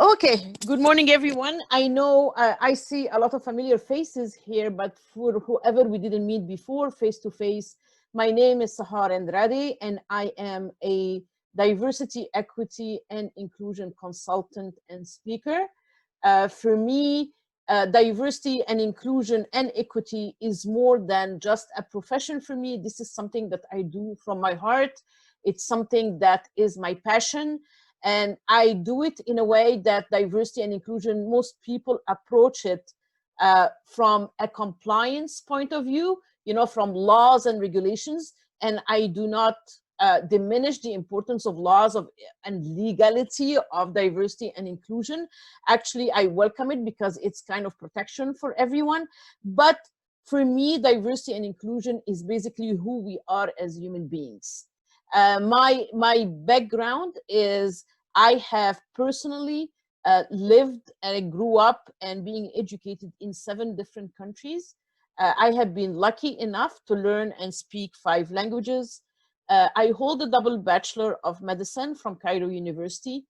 Okay, good morning, everyone. I know I see a lot of familiar faces here, but for whoever we didn't meet before, face to face, my name is Sahar Andrade, and I am a diversity, equity, and inclusion consultant and speaker. For me, diversity and inclusion and equity is more than just a profession for me. This is something that I do from my heart. It's something that is my passion. And I do it in a way that diversity and inclusion, most people approach it from a compliance point of view, from laws and regulations. And I do not diminish the importance of laws and legality of diversity and inclusion. Actually, I welcome it because it's kind of protection for everyone. But for me, diversity and inclusion is basically who we are as human beings. My background is I have personally lived and I grew up and being educated in 7 different countries. I have been lucky enough to learn and speak 5 languages. I hold a double Bachelor of Medicine from Cairo University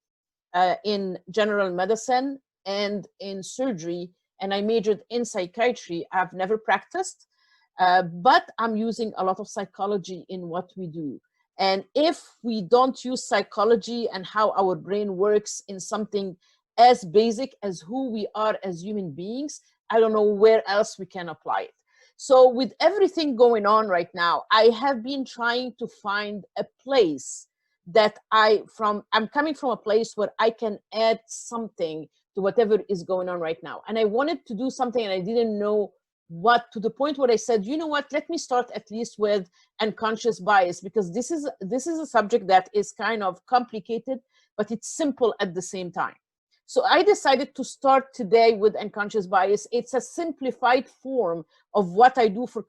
in general medicine and in surgery, and I majored in psychiatry. I've never practiced, but I'm using a lot of psychology in what we do. And if we don't use psychology and how our brain works in something as basic as who we are as human beings, I don't know where else we can apply it. So with everything going on right now, I have been trying to find a place that I'm coming from a place where I can add something to whatever is going on right now. And I wanted to do something and I didn't know what, to the point where I said, you know what, let me start at least with unconscious bias, because this is a subject that is kind of complicated, but it's simple at the same time. So I decided to start today with unconscious bias. It's a simplified form of what I do for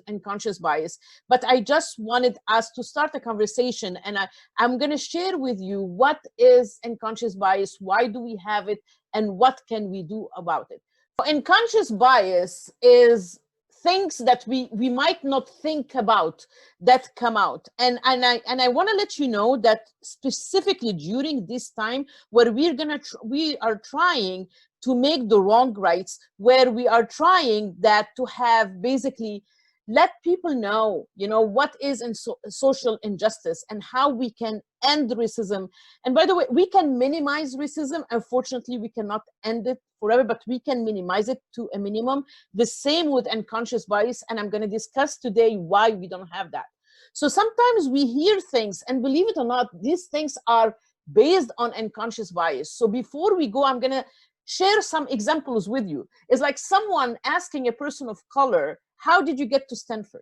unconscious bias, but I just wanted us to start a conversation, and I'm going to share with you what is unconscious bias, why do we have it, and what can we do about it. Unconscious bias is things that we might not think about that come out, and I want to let you know that specifically during this time where we are trying to make the wrong rights, where we are trying that to have basically let people know, what is in social injustice and how we can end racism. And by the way, we can minimize racism. Unfortunately, we cannot end it forever, but we can minimize it to a minimum. The same with unconscious bias, and I'm going to discuss today why we don't have that. So sometimes we hear things, and believe it or not, these things are based on unconscious bias. So before we go, I'm going to share some examples with you. It's like someone asking a person of color, how did you get to Stanford?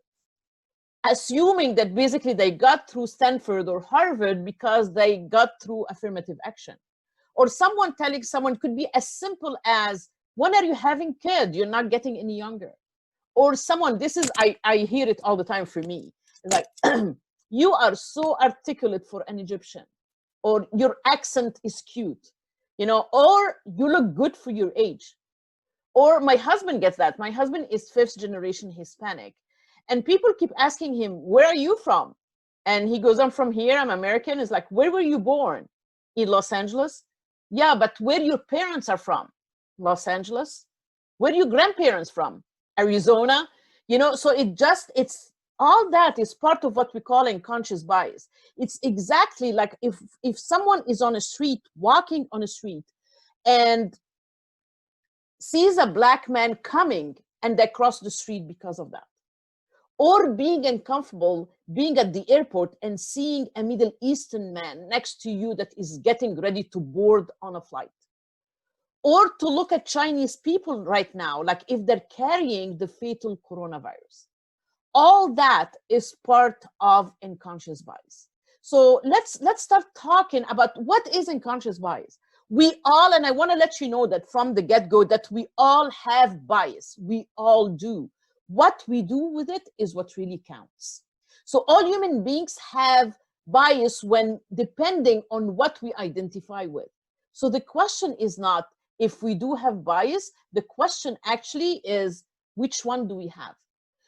Assuming that basically they got through Stanford or Harvard because they got through affirmative action. Or someone telling someone, could be as simple as, when are you having kids? You're not getting any younger. Or someone, I hear it all the time for me. It's like, you are so articulate for an Egyptian, or your accent is cute, or you look good for your age. Or my husband gets that. My husband is 5th generation Hispanic. And people keep asking him, where are you from? And he goes, I'm from here, I'm American. It's like, where were you born? In Los Angeles? Yeah, but where your parents are from? Los Angeles. Where are your grandparents from? Arizona. So it's all that is part of what we call unconscious bias. It's exactly like if someone is on a street, walking on a street, and sees a black man coming and they cross the street because of that. Or being uncomfortable being at the airport and seeing a Middle Eastern man next to you that is getting ready to board on a flight. Or to look at Chinese people right now, like if they're carrying the fatal coronavirus. All that is part of unconscious bias. So let's start talking about what is unconscious bias. We all, and I want to let you know that from the get-go, that we all have bias. We all do. What we do with it is what really counts. So all human beings have bias when depending on what we identify with. So the question is not if we do have bias, the question actually is which one do we have?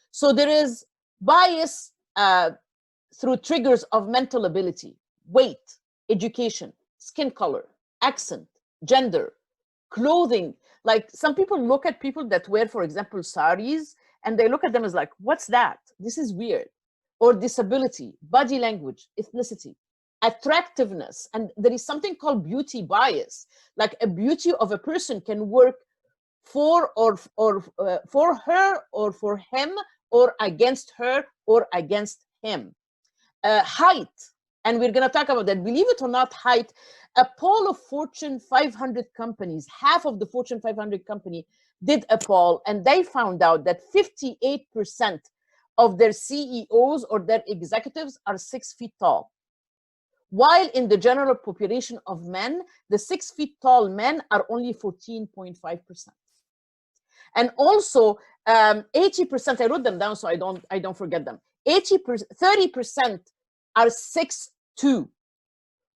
So there is bias through triggers of mental ability, weight, education, skin color, accent, gender, clothing. Like some people look at people that wear, for example, saris, and they look at them as like, what's that? This is weird. Or disability, body language, ethnicity, attractiveness. And there is something called beauty bias. Like a beauty of a person can work for for her or for him, or against her or against him. Height, and we're going to talk about that. Believe it or not, height. A poll of Fortune 500 companies, half of the Fortune 500 company did a poll, and they found out that 58% of their CEOs or their executives are 6 feet tall. While in the general population of men, the 6 feet tall men are only 14.5%. And also 80%, I wrote them down so I don't forget them. 30% are 6'2"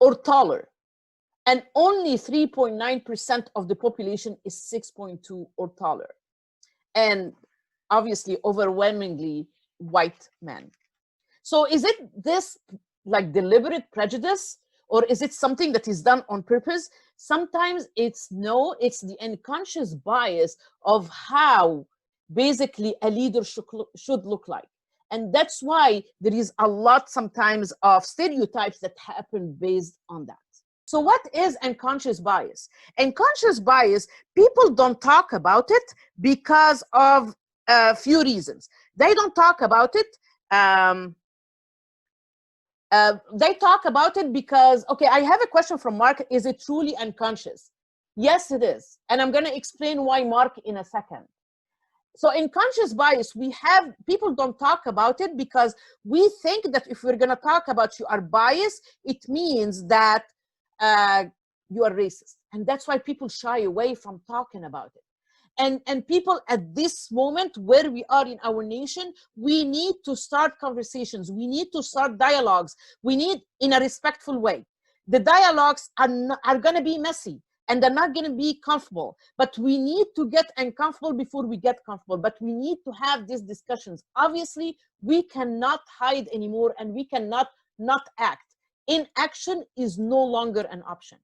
or taller, and only 3.9% of the population is 6.2 or taller, and obviously overwhelmingly white men. So is it this like deliberate prejudice, or is it something that is done on purpose? Sometimes it's the unconscious bias of how basically a leader should look like. And that's why there is a lot sometimes of stereotypes that happen based on that. So what is unconscious bias? Unconscious bias, people don't talk about it because of a few reasons. They don't talk about it. They talk about it because, okay, I have a question from Mark. Is it truly unconscious? Yes, it is. And I'm going to explain why, Mark, in a second. So unconscious bias, people don't talk about it because we think that if we're going to talk about you are biased, it means that you are racist. And that's why people shy away from talking about it. And people at this moment where we are in our nation, we need to start conversations. We need to start dialogues. We need in a respectful way. The dialogues are going to be messy and they're not going to be comfortable, but we need to get uncomfortable before we get comfortable. But we need to have these discussions. Obviously, we cannot hide anymore and we cannot not act. Inaction is no longer an option.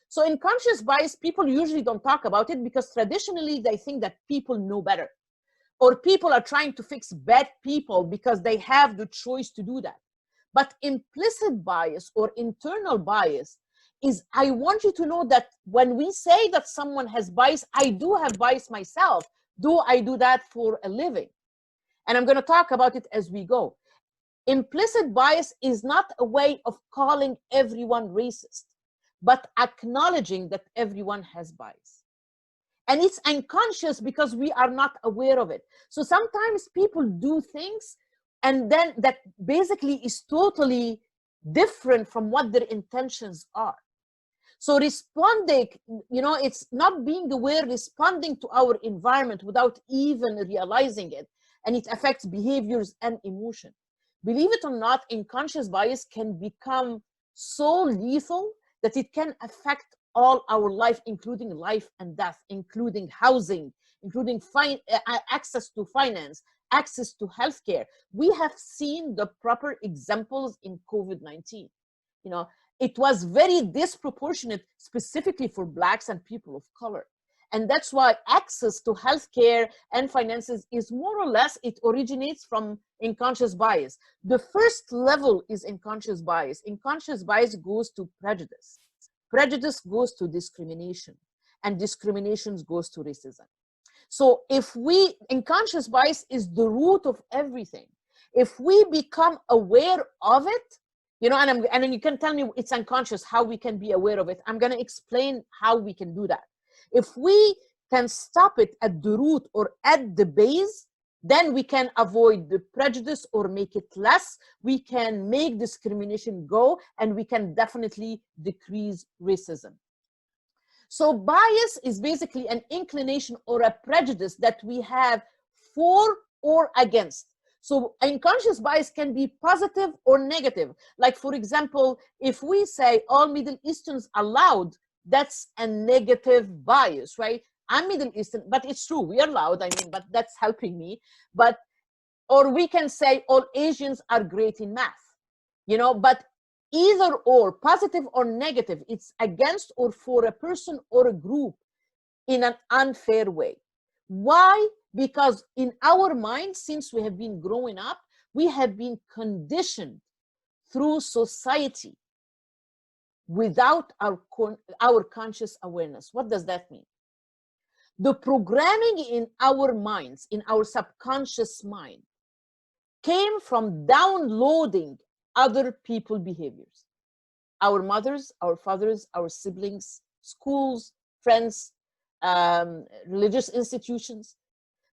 So unconscious bias, people usually don't talk about it because traditionally they think that people know better, or people are trying to fix bad people because they have the choice to do that. But implicit bias or internal bias is, I want you to know that when we say that someone has bias, I do have bias myself. Do I do that for a living? And I'm going to talk about it as we go. Implicit bias is not a way of calling everyone racist, but acknowledging that everyone has bias. And it's unconscious because we are not aware of it. So sometimes people do things and then that basically is totally different from what their intentions are. So responding, it's not being aware, responding to our environment without even realizing it. And it affects behaviors and emotion. Believe it or not, unconscious bias can become so lethal that it can affect all our life, including life and death, including housing, including access to finance, access to healthcare. We have seen the proper examples in COVID-19. It was very disproportionate, specifically for Blacks and people of color. And that's why access to healthcare and finances is more or less, it originates from unconscious bias. The first level is unconscious bias. Unconscious bias goes to prejudice. Prejudice goes to discrimination, and discrimination goes to racism. So unconscious bias is the root of everything. If we become aware of it, and then you can tell me it's unconscious, how we can be aware of it. I'm going to explain how we can do that. If we can stop it at the root or at the base, then we can avoid the prejudice or make it less. We can make discrimination go, and we can definitely decrease racism. So bias is basically an inclination or a prejudice that we have for or against. So unconscious bias can be positive or negative. Like, for example, if we say all Middle Easterns allowed, that's a negative bias, right? I'm Middle Eastern, but it's true, we are loud, but that's helping me. Or we can say all Asians are great in math, but either or, positive or negative. It's against or for a person or a group in an unfair way. Why? Because in our minds, since we have been growing up, we have been conditioned through society without our conscious awareness. What does that mean? The programming in our minds, in our subconscious mind, came from downloading other people's behaviors. Our mothers, our fathers, our siblings, schools, friends, religious institutions.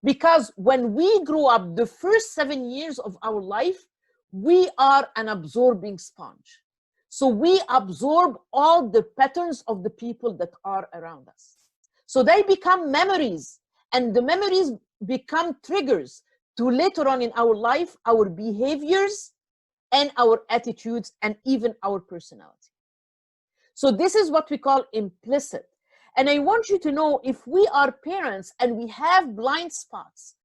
Because when we grew up, the first 7 years of our life, we are an absorbing sponge. So we absorb all the patterns of the people that are around us. So they become memories, and the memories become triggers to later on in our life, our behaviors and our attitudes and even our personality. So this is what we call implicit. And I want you to know, if we are parents and we have blind spots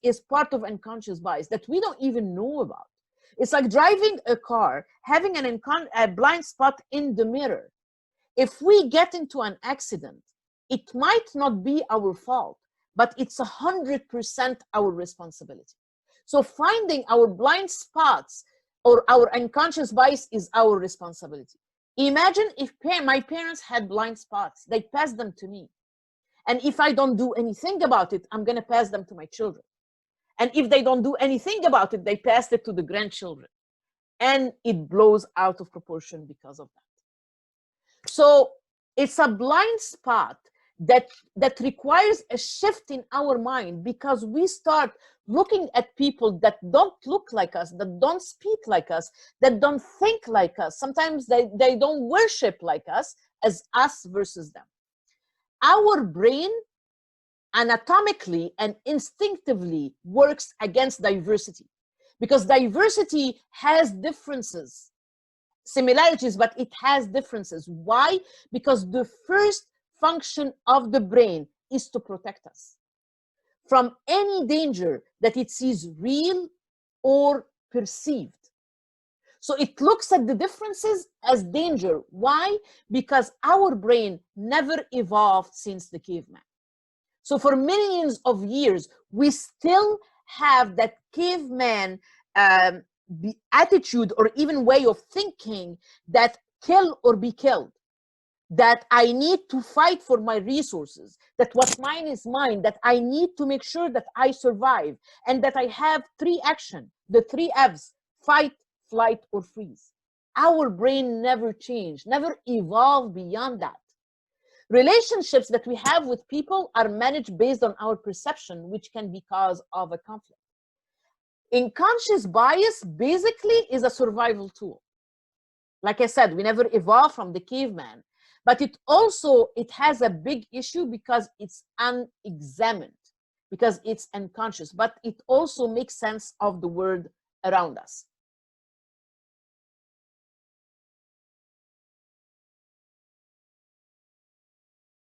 is part of unconscious bias that we don't even know about. It's like driving a car, having a blind spot in the mirror. If we get into an accident, it might not be our fault, but it's 100% our responsibility. So finding our blind spots or our unconscious bias is our responsibility. Imagine if my parents had blind spots, they passed them to me. And if I don't do anything about it, I'm going to pass them to my children. And if they don't do anything about it, they pass it to the grandchildren. And it blows out of proportion because of that. So it's a blind spot that requires a shift in our mind, because we start looking at people that don't look like us, that don't speak like us, that don't think like us. Sometimes they don't worship like us, as us versus them. Our brain anatomically and instinctively works against diversity, because diversity has differences, similarities, but it has differences. Why? Because the first function of the brain is to protect us from any danger that it sees real or perceived. So it looks at the differences as danger. Why? Because our brain never evolved since the caveman. So for millions of years, we still have that caveman attitude or even way of thinking that kill or be killed, that I need to fight for my resources, that what's mine is mine, that I need to make sure that I survive, and that I have 3 action, the 3 F's: fight, flight, or freeze. Our brain never changed, never evolved beyond that. Relationships that we have with people are managed based on our perception, which can be cause of a conflict. Unconscious bias basically is a survival tool. Like I said, we never evolved from the caveman, but it has a big issue because it's unexamined, because it's unconscious, but it also makes sense of the world around us.